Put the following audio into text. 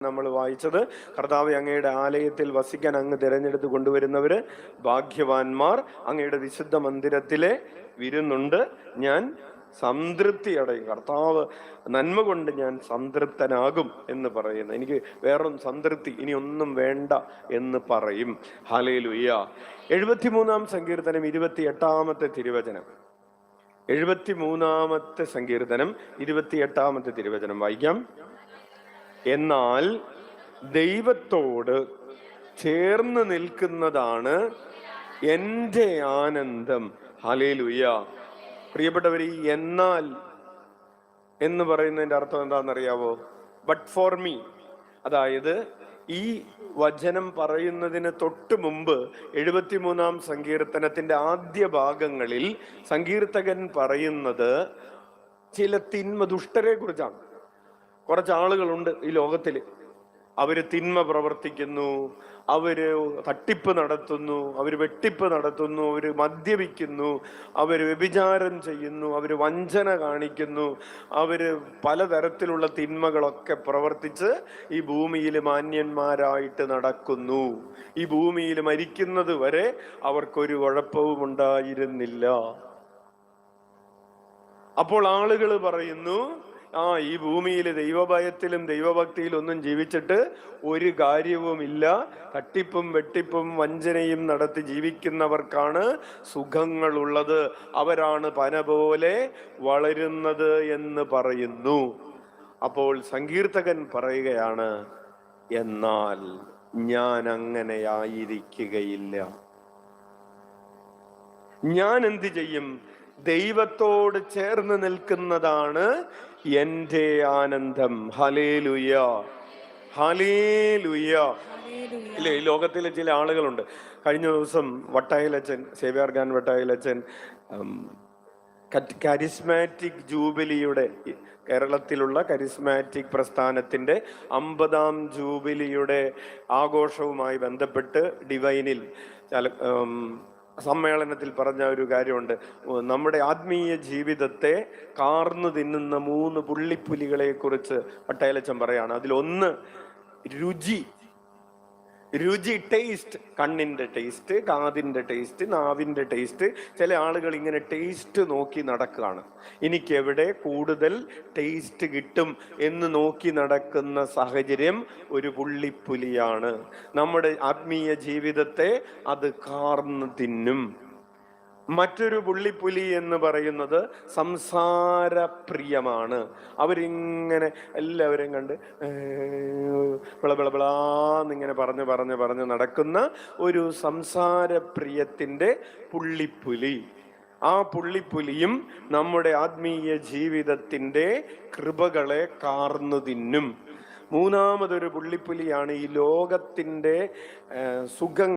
നമ്മൾ വായിച്ചത്. കർത്താവേ, അങ്ങയുടെ ആലയത്തിൽ വസിക്കാൻ അങ്ങ് തിരഞ്ഞെടുത്ത് കൊണ്ടുവരുന്നവര് ഭാഗ്യവാന്മാർ. അങ്ങയുടെ വിശുദ്ധ മന്ദിരത്തിലെ വിരുന്നുണ്ട് ഞാൻ സംതൃപ്തി അടയും. കർത്താവ് നന്മ കൊണ്ട് ഞാൻ സംതൃപ്തനാകും എന്ന് പറയുന്നു. എനിക്ക് വേറൊന്നും സംതൃപ്തി ഇനി ഒന്നും വേണ്ട എന്ന് പറയും. ഹല്ലേലൂയ. 73-ാം സങ്കീർത്തനം 28-ാമത്തെ തിരുവചനം. 73-ാമത്തെ സങ്കീർത്തനം 28-ാമത്തെ തിരുവചനം വായിക്കാം. എന്നാൽ ദൈവത്തോട് ചേർന്ന് നിൽക്കുന്നതാണ് എൻ്റെ ആനന്ദം. ഹല്ലേലൂയ. പ്രിയപ്പെട്ടവര്, ഈ എന്നാൽ എന്ന് പറയുന്നതിന്റെ അർത്ഥം എന്താണെന്നറിയാവോ? But for me. അതായത് ഈ വചനം പറയുന്നതിന് തൊട്ട് മുമ്പ് 73-ാം സങ്കീർത്തനത്തിന്റെ ആദ്യ ഭാഗങ്ങളിൽ സങ്കീർത്തകൻ പറയുന്നത് ചില ദുഷ്ടരെ കുറിച്ചാണ്. കുറച്ച് ആളുകളുണ്ട് ഈ ലോകത്തിൽ. അവര് തിന്മ പ്രവർത്തിക്കുന്നു, അവര് തട്ടിപ്പ് നടത്തുന്നു, അവര് വെട്ടിപ്പ് നടത്തുന്നു, അവര് മദ്യപിക്കുന്നു, അവര് വ്യഭിചാരം ചെയ്യുന്നു, അവര് വഞ്ചന കാണിക്കുന്നു, അവര് പലതരത്തിലുള്ള തിന്മകളൊക്കെ പ്രവർത്തിച്ച് ഈ ഭൂമിയിൽ മാന്യന്മാരായിട്ട് നടക്കുന്നു. ഈ ഭൂമിയിൽ മരിക്കുന്നത് വരെ അവർക്കൊരു കുഴപ്പവും ഉണ്ടായിരുന്നില്ല. അപ്പോൾ ആളുകൾ പറയുന്നു, ഈ ഭൂമിയിൽ ദൈവഭയത്തിലും ദൈവഭക്തിയിലും ഒന്നും ജീവിച്ചിട്ട് ഒരു കാര്യവുമില്ല, തട്ടിപ്പും വെട്ടിപ്പും വഞ്ചനയും നടത്തി ജീവിക്കുന്നവർക്കാണ് സുഖങ്ങളുള്ളത്, അവരാണ് പന പോലെ വളരുന്നത് എന്ന് പറയുന്നു. അപ്പോൾ സങ്കീർത്തകൻ പറയുകയാണ്, എന്നാൽ ഞാൻ അങ്ങനെയായിരിക്കുകയില്ല. ഞാൻ എന്ത് ചെയ്യും? ദൈവത്തോട് ചേർന്ന് നിൽക്കുന്നതാണ് എൻ്റെ ആനന്ദം. Hallelujah, hallelujah. ഇല്ലേ, ഈ ലോകത്തിലെ ചില ആളുകളുണ്ട്. കഴിഞ്ഞ ദിവസം വട്ടായിലച്ചൻ, സേവ്യർ ഖാൻ വട്ടായിലച്ചൻ കരിസ്മാറ്റിക് ജൂബിലിയുടെ, കേരളത്തിലുള്ള കരിസ്മാറ്റിക് പ്രസ്ഥാനത്തിന്റെ 50-ാം ജൂബിലിയുടെ ആഘോഷവുമായി ബന്ധപ്പെട്ട് ഡിവൈനിൽ സമ്മേളനത്തിൽ പറഞ്ഞ ഒരു കാര്യമുണ്ട്. നമ്മുടെ ആത്മീയ ജീവിതത്തെ കാർന്നു തിന്നുന്ന 3 പുള്ളിപ്പുലികളെ കുറിച്ച് പട്ടേലച്ചൻ പറയാണ്. അതിലൊന്ന് രുചി. ടേസ്റ്റ്, കണ്ണിന്റെ ടേസ്റ്റ്, കാതിന്റെ ടേസ്റ്റ്, നാവിന്റെ ടേസ്റ്റ്. ചില ആളുകൾ ഇങ്ങനെ ടേസ്റ്റ് നോക്കി നടക്കുകയാണ്. എനിക്ക് എവിടെ കൂടുതൽ ടേസ്റ്റ് കിട്ടും എന്ന് നോക്കി നടക്കുന്ന സാഹചര്യം ഒരു പുള്ളിപ്പുലിയാണ്. നമ്മുടെ ആത്മീയ ജീവിതത്തെ അത് കാർന്നു തിന്നും. മറ്റൊരു പുള്ളിപ്പുലി എന്ന് പറയുന്നത് സംസാരപ്രിയമാണ്. അവരിങ്ങനെ എല്ലാവരെയും കണ്ട് ബിളബിളബിളാന്നിങ്ങനെ പറഞ്ഞ് നടക്കുന്ന ഒരു സംസാരപ്രിയത്തിന്റെ പുള്ളിപ്പുലി. ആ പുള്ളിപ്പുലിയും നമ്മുടെ ആത്മീയ ജീവിതത്തിന്റെ കൃപകളെ കാർന്നു തിന്നും. മൂന്നാമതൊരു പുള്ളിപ്പുലിയാണ് ഈ ലോകത്തിന്റെ സുഖം